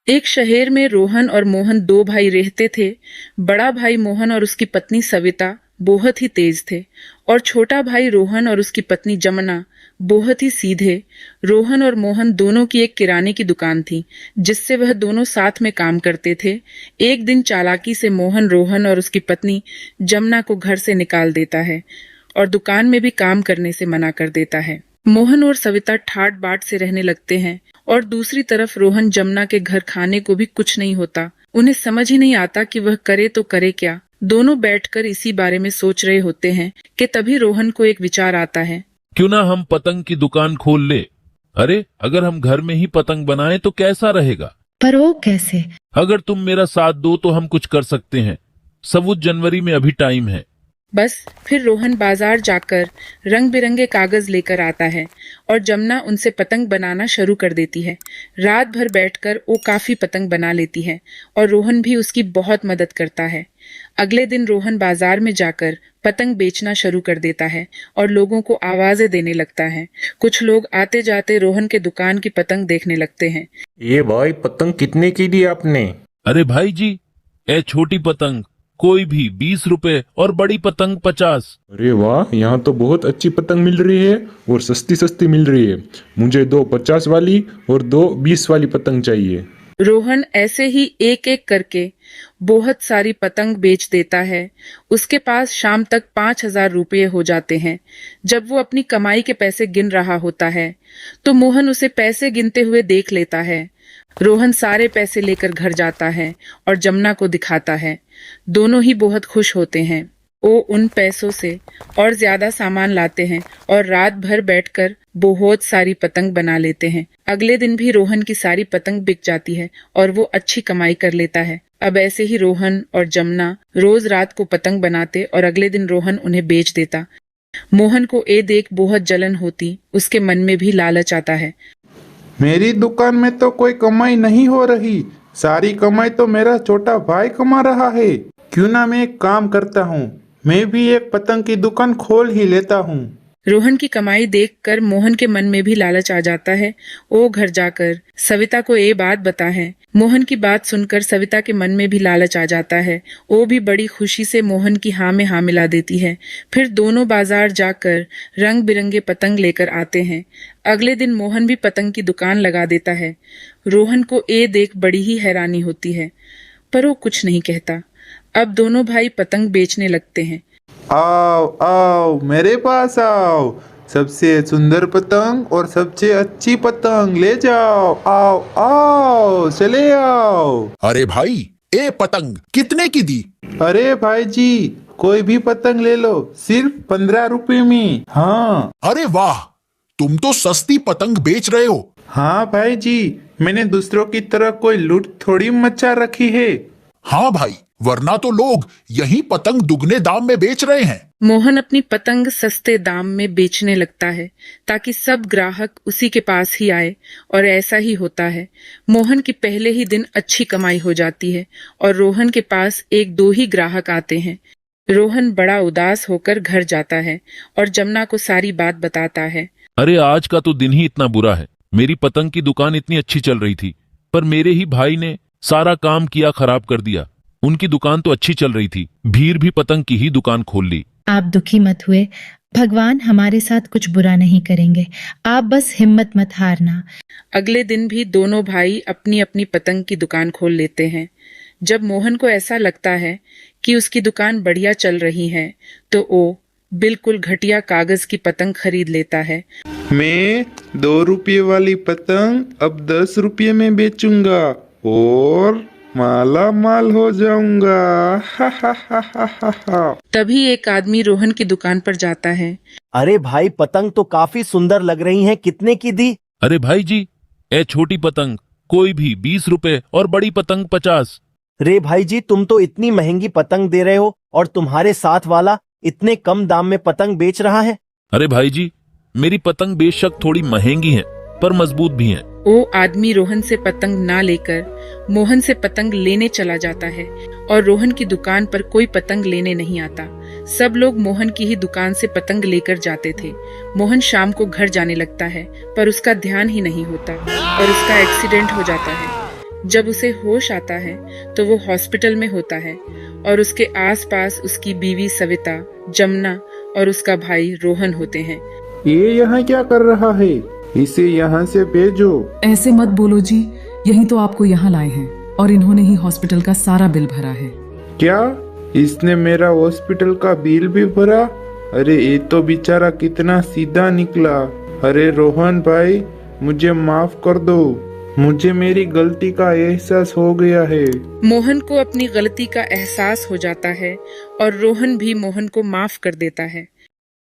एक शहर में रोहन और मोहन दो भाई रहते थे। बड़ा भाई मोहन और उसकी पत्नी सविता बहुत ही तेज थे और छोटा भाई रोहन और उसकी पत्नी जमुना बहुत ही सीधे। रोहन और मोहन दोनों की एक किराने की दुकान थी जिससे वह दोनों साथ में काम करते थे। एक दिन चालाकी से मोहन रोहन और उसकी पत्नी जमुना को घर से निकाल देता है और दुकान में भी काम करने से मना कर देता है। मोहन और सविता ठाट बाट से रहने लगते हैं और दूसरी तरफ रोहन जमुना के घर खाने को भी कुछ नहीं होता। उन्हें समझ ही नहीं आता कि वह करे तो करे क्या। दोनों बैठकर इसी बारे में सोच रहे होते हैं कि तभी रोहन को एक विचार आता है। क्यों ना हम पतंग की दुकान खोल ले। अरे अगर हम घर में ही पतंग बनाएं तो कैसा रहेगा। पर वो कैसे? अगर तुम मेरा साथ दो तो हम कुछ कर सकते हैं। 7 जनवरी में अभी टाइम है। बस फिर रोहन बाजार जाकर रंग बिरंगे कागज लेकर आता है और जमुना उनसे पतंग बनाना शुरू कर देती है। रात भर बैठकर वो काफी पतंग बना लेती है और रोहन भी उसकी बहुत मदद करता है। अगले दिन रोहन बाजार में जाकर पतंग बेचना शुरू कर देता है और लोगों को आवाजें देने लगता है। कुछ लोग आते जाते रोहन के दुकान की पतंग देखने लगते हैं। ये भाई पतंग कितने की दी आपने? अरे भाई जी, ए छोटी पतंग कोई भी 20 रुपए और बड़ी पतंग 50। अरे वाह, यहाँ तो बहुत अच्छी पतंग मिल रही है और सस्ती सस्ती मिल रही है। मुझे 2 50 वाली और 2 20 वाली पतंग चाहिए। रोहन ऐसे ही एक एक करके बहुत सारी पतंग बेच देता है। उसके पास शाम तक 5,000 रुपये हो जाते हैं। जब वो अपनी कमाई के पैसे गिन रहा होता है तो मोहन उसे पैसे गिनते हुए देख लेता है। रोहन सारे पैसे लेकर घर जाता है और जमुना को दिखाता है। दोनों ही बहुत खुश होते हैं। वो उन पैसों से और ज्यादा सामान लाते हैं और रात भर बैठकर बहुत सारी पतंग बना लेते हैं। अगले दिन भी रोहन की सारी पतंग बिक जाती है और वो अच्छी कमाई कर लेता है। अब ऐसे ही रोहन और जमुना रोज रात को पतंग बनाते और अगले दिन रोहन उन्हें बेच देता। मोहन को ये देख बहुत जलन होती। उसके मन में भी लालच आता है। मेरी दुकान में तो कोई कमाई नहीं हो रही, सारी कमाई तो मेरा छोटा भाई कमा रहा है। क्यों ना मैं एक काम करता हूँ, मैं भी एक पतंग की दुकान खोल ही लेता हूँ। रोहन की कमाई देखकर मोहन के मन में भी लालच आ जाता है। वो घर जाकर सविता को ये बात बता है। मोहन की बात सुनकर सविता के मन में भी लालच आ जाता है। वो भी बड़ी खुशी से मोहन की हाँ में हाँ मिला देती है। फिर दोनों बाजार जाकर रंग बिरंगे पतंग लेकर आते हैं। अगले दिन मोहन भी पतंग की दुकान लगा देता है। रोहन को ये देख बड़ी ही हैरानी होती है पर वो कुछ नहीं कहता। अब दोनों भाई पतंग बेचने लगते हैं। आओ आओ मेरे पास आओ, सबसे सुंदर पतंग और सबसे अच्छी पतंग ले जाओ। आओ आओ चले आओ। अरे भाई, ए पतंग कितने की दी? अरे भाई जी, कोई भी पतंग ले लो, सिर्फ 15 रुपए में। हाँ। अरे वाह, तुम तो सस्ती पतंग बेच रहे हो। हाँ भाई जी, मैंने दूसरों की तरह कोई लूट थोड़ी मचा रखी है। हाँ भाई, वरना तो लोग यही पतंग दुगने दाम में बेच रहे हैं। मोहन अपनी पतंग सस्ते दाम में बेचने लगता है ताकि सब ग्राहक उसी के पास ही आए और ऐसा ही होता है। मोहन की पहले ही दिन अच्छी कमाई हो जाती है और रोहन के पास 1-2 ही ग्राहक आते हैं। रोहन बड़ा उदास होकर घर जाता है और जमुना को सारी बात बताता है। अरे आज का तो दिन ही इतना बुरा है। मेरी पतंग की दुकान इतनी अच्छी चल रही थी पर मेरे ही भाई ने सारा काम किया, खराब कर दिया। उनकी दुकान तो अच्छी चल रही थी, भीड़ भी पतंग की ही दुकान खोल ली। आप दुखी मत हुए, भगवान हमारे साथ कुछ बुरा नहीं करेंगे। आप बस हिम्मत मत हारना। अगले दिन भी दोनों भाई अपनी अपनी पतंग की दुकान खोल लेते हैं। जब मोहन को ऐसा लगता है कि उसकी दुकान बढ़िया चल रही है तो वो बिल्कुल घटिया कागज की पतंग खरीद लेता है। मैं 2 रुपये वाली पतंग अब 10 रुपये में बेचूंगा और माला माल हो जाऊंगा। हा हा हा हा हा हा। तभी एक आदमी रोहन की दुकान पर जाता है। अरे भाई, पतंग तो काफी सुंदर लग रही हैं, कितने की दी? अरे भाई जी, ए छोटी पतंग कोई भी 20 रुपए और बड़ी पतंग 50। रे भाई जी, तुम तो इतनी महंगी पतंग दे रहे हो और तुम्हारे साथ वाला इतने कम दाम में पतंग बेच रहा है। अरे भाई जी, मेरी पतंग बेशक थोड़ी महंगी है पर मजबूत भी है। वो आदमी रोहन से पतंग ना लेकर मोहन से पतंग लेने चला जाता है और रोहन की दुकान पर कोई पतंग लेने नहीं आता। सब लोग मोहन की ही दुकान से पतंग लेकर जाते थे। मोहन शाम को घर जाने लगता है पर उसका ध्यान ही नहीं होता और उसका एक्सीडेंट हो जाता है। जब उसे होश आता है तो वो हॉस्पिटल में होता है और उसके आसपास उसकी बीवी सविता, जमुना और उसका भाई रोहन होते हैं। ये यहाँ क्या कर रहा है? इसे यहाँ से भेजो। ऐसे मत बोलो जी, यही तो आपको यहाँ लाए हैं और इन्होंने ही हॉस्पिटल का सारा बिल भरा है। क्या इसने मेरा हॉस्पिटल का बिल भी भरा? अरे ये तो बेचारा कितना सीधा निकला। अरे रोहन भाई, मुझे माफ कर दो, मुझे मेरी गलती का एहसास हो गया है। मोहन को अपनी गलती का एहसास हो जाता है और रोहन भी मोहन को माफ कर देता है।